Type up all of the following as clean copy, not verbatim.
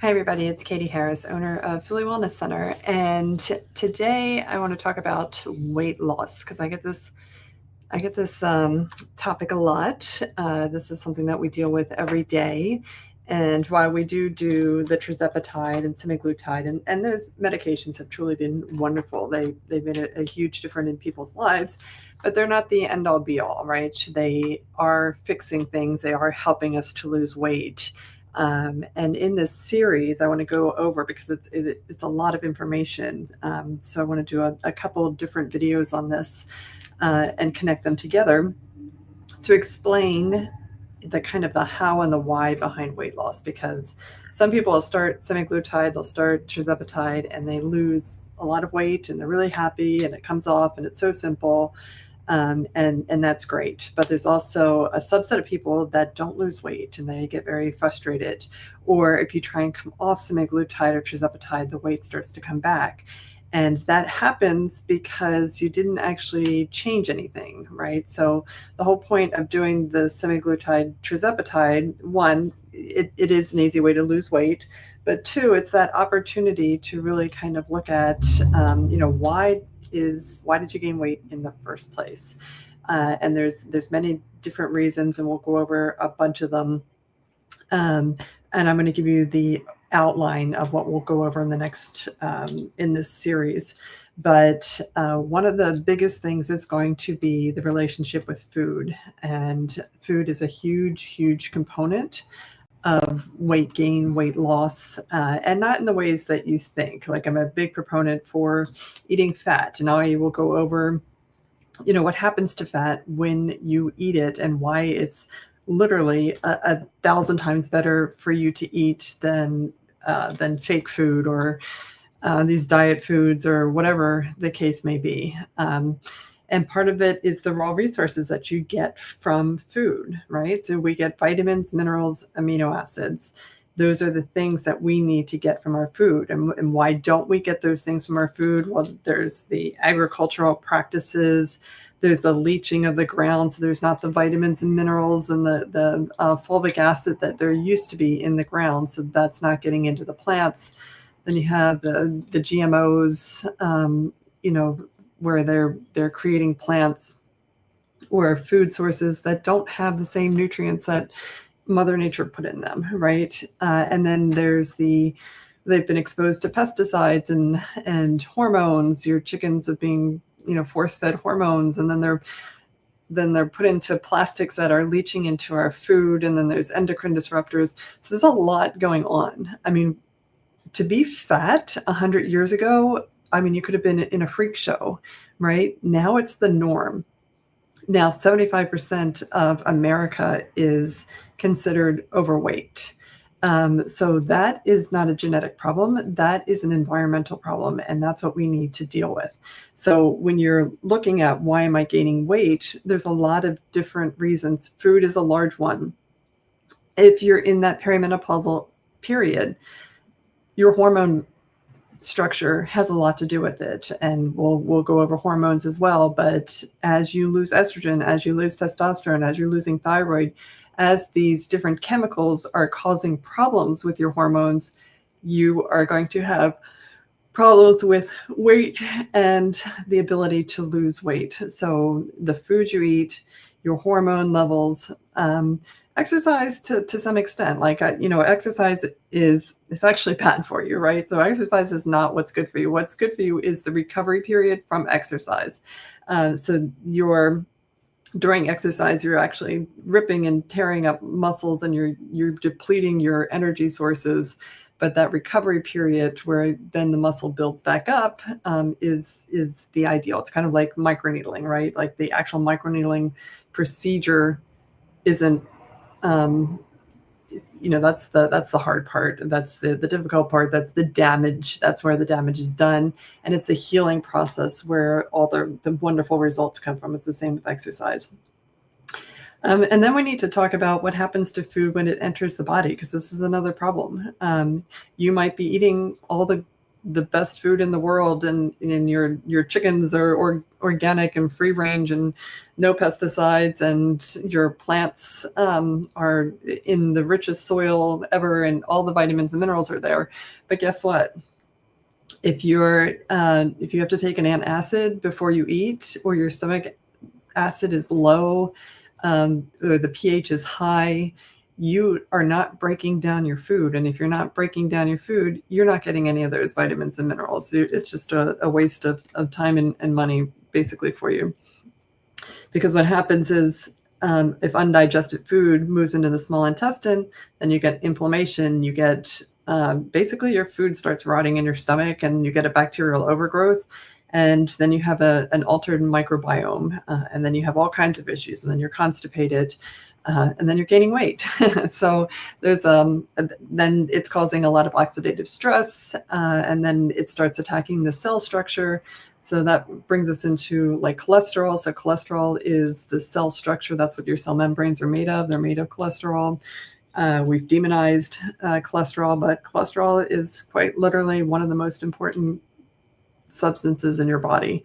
Hi, everybody. It's Katie Harris, owner of Philly Wellness Center. And today I want to talk about weight loss because I get this topic a lot. This is something that we deal with every day. And while we do the tirzepatide and semaglutide, and those medications have truly been wonderful. They've made a huge difference in people's lives, but they're not the end all be all, right? They are fixing things. They are helping us to lose weight. And in this series, I want to go over because it's a lot of information. So I want to do a couple of different videos on this and connect them together to explain the kind of the how and the why behind weight loss. Because some people will start semaglutide, they'll start tirzepatide, and they lose a lot of weight, and they're really happy, and it comes off, and it's so simple. And that's great. But there's also a subset of people that don't lose weight and they get very frustrated. Or if you try and come off semaglutide or tirzepatide, the weight starts to come back. And that happens because you didn't actually change anything, right? So the whole point of doing the semaglutide tirzepatide, one, it is an easy way to lose weight. But two, it's that opportunity to really kind of look at, why did you gain weight in the first place? And there's many different reasons, and we'll go over a bunch of them. And I'm going to give you the outline of what we'll go over in the next in this series. But one of the biggest things is going to be the relationship with food, and food is a huge component of weight gain, weight loss, and not in the ways that you think. Like, I'm a big proponent for eating fat, and I will go over, what happens to fat when you eat it and why it's literally a thousand times better for you to eat than fake food or these diet foods or whatever the case may be. And part of it is the raw resources that you get from food, right? So we get vitamins, minerals, amino acids. Those are the things that we need to get from our food. And why don't we get those things from our food? Well, there's the agricultural practices, there's the leaching of the ground, so there's not the vitamins and minerals and the fulvic acid that there used to be in the ground, so that's not getting into the plants. Then you have the GMOs, where they're creating plants or food sources that don't have the same nutrients that Mother Nature put in them, right? And then they've been exposed to pesticides and hormones. Your chickens are being force-fed hormones, and then they're put into plastics that are leaching into our food, and then there's endocrine disruptors. So there's a lot going on. I mean, to be fat 100 years ago, you could have been in a freak show, right? Now it's the norm. Now 75% of America is considered overweight. So that is not a genetic problem. That is an environmental problem, and that's what we need to deal with. So when you're looking at why am I gaining weight, there's a lot of different reasons. Food is a large one. If you're in that perimenopausal period, your hormone structure has a lot to do with it, and we'll go over hormones as well. But as you lose estrogen, as you lose testosterone, as you're losing thyroid, as these different chemicals are causing problems with your hormones, you are going to have problems with weight and the ability to lose weight. So the food you eat, your hormone levels, exercise to some extent, like, exercise is actually bad for you, right? So exercise is not what's good for you. What's good for you is the recovery period from exercise. So during exercise, you're actually ripping and tearing up muscles, and you're depleting your energy sources. But that recovery period where then the muscle builds back up is the ideal. It's kind of like microneedling, right? Like, the actual microneedling procedure isn't, that's the hard part. That's the difficult part. That's the damage. That's where the damage is done. And it's the healing process where all the wonderful results come from. It's the same with exercise. And then we need to talk about what happens to food when it enters the body, because this is another problem. You might be eating all the the best food in the world, and your chickens are organic and free range and no pesticides, and your plants are in the richest soil ever, and all the vitamins and minerals are there. But guess what? If you have to take an antacid before you eat, or your stomach acid is low, or the pH is high, you are not breaking down your food. And if you're not breaking down your food, you're not getting any of those vitamins and minerals. It's just a waste of time and money, basically, for you. Because what happens is, if undigested food moves into the small intestine, then you get inflammation. You get basically your food starts rotting in your stomach, and you get a bacterial overgrowth. And then you have an altered microbiome, and then you have all kinds of issues, and then you're constipated, and then you're gaining weight. So there's then it's causing a lot of oxidative stress, and then it starts attacking the cell structure. So that brings us into like cholesterol. So cholesterol is the cell structure. That's what your cell membranes are made of. They're made of cholesterol. We've demonized cholesterol, but cholesterol is quite literally one of the most important substances in your body.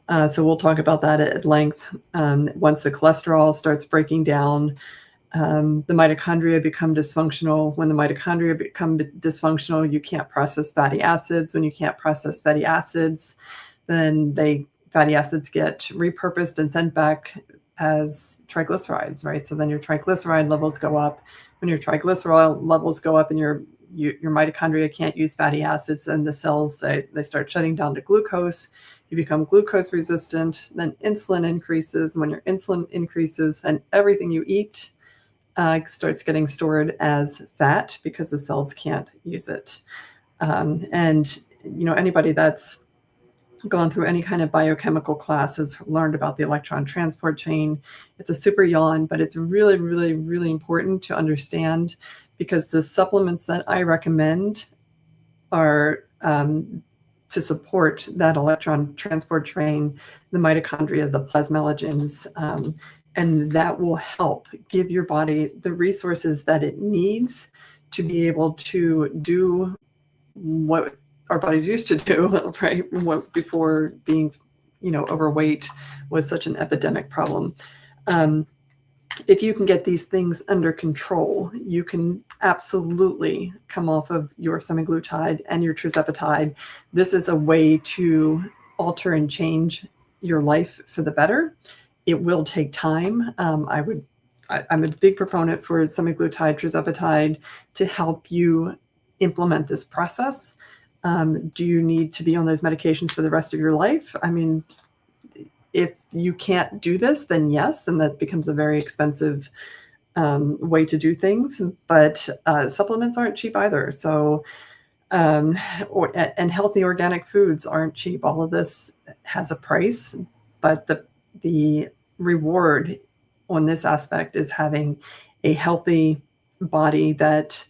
So we'll talk about that at length. Once the cholesterol starts breaking down, the mitochondria become dysfunctional. When the mitochondria become dysfunctional, you can't process fatty acids. When you can't process fatty acids, then fatty acids get repurposed and sent back as triglycerides, right? So then your triglyceride levels go up. When your triglyceride levels go up and your mitochondria can't use fatty acids, and the cells, they start shutting down to glucose. You become glucose resistant, then insulin increases. When your insulin increases, then everything you eat starts getting stored as fat because the cells can't use it. And anybody that's gone through any kind of biochemical class has learned about the electron transport chain. It's a super yawn, but it's really, really, really important to understand, because the supplements that I recommend are to support that electron transport train, the mitochondria, the plasmalogens, and that will help give your body the resources that it needs to be able to do what our bodies used to do, right? Before being, overweight was such an epidemic problem. If you can get these things under control, you can absolutely come off of your semaglutide and your tirzepatide. This is a way to alter and change your life for the better. It will take time. I'm a big proponent for semaglutide, tirzepatide to help you implement this process. Do you need to be on those medications for the rest of your life? I mean, if you can't do this, then yes, and that becomes a very expensive way to do things. But supplements aren't cheap either. So, and healthy organic foods aren't cheap. All of this has a price, but the reward on this aspect is having a healthy body that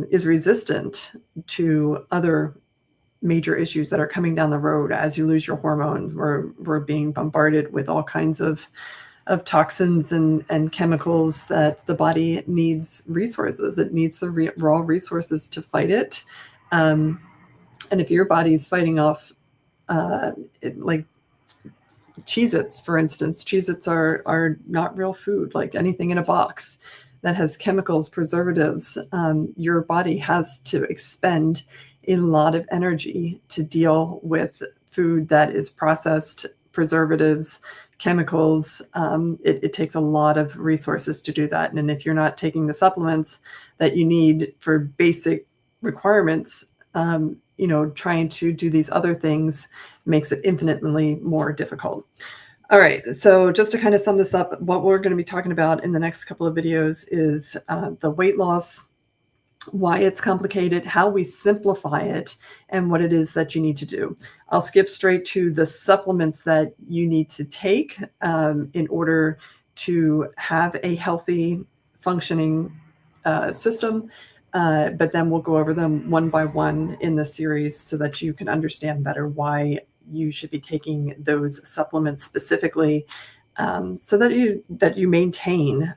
is resistant to other major issues that are coming down the road as you lose your hormones. We're being bombarded with all kinds of toxins and chemicals that the body needs resources. It needs the raw resources to fight it. And if your body's fighting off, like Cheez-Its, for instance, Cheez-Its are not real food, like anything in a box that has chemicals, preservatives. Your body has to expend a lot of energy to deal with food that is processed, preservatives, chemicals. It takes a lot of resources to do that. And if you're not taking the supplements that you need for basic requirements, trying to do these other things makes it infinitely more difficult. All right, so just to kind of sum this up, what we're going to be talking about in the next couple of videos is the weight loss, why it's complicated, how we simplify it, and what it is that you need to do. I'll skip straight to the supplements that you need to take in order to have a healthy, functioning system. But then we'll go over them one by one in the series so that you can understand better why you should be taking those supplements specifically, so that you maintain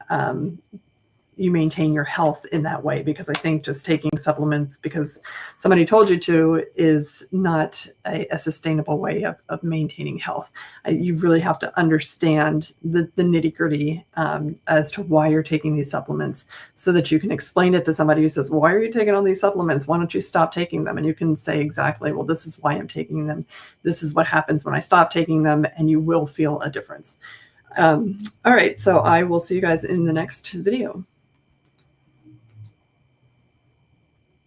you maintain your health in that way, because I think just taking supplements because somebody told you to is not a sustainable way of maintaining health. You really have to understand the nitty-gritty as to why you're taking these supplements, so that you can explain it to somebody who says, why are you taking all these supplements? Why don't you stop taking them? And you can say exactly, well, this is why I'm taking them. This is what happens when I stop taking them, and you will feel a difference. All right, so I will see you guys in the next video.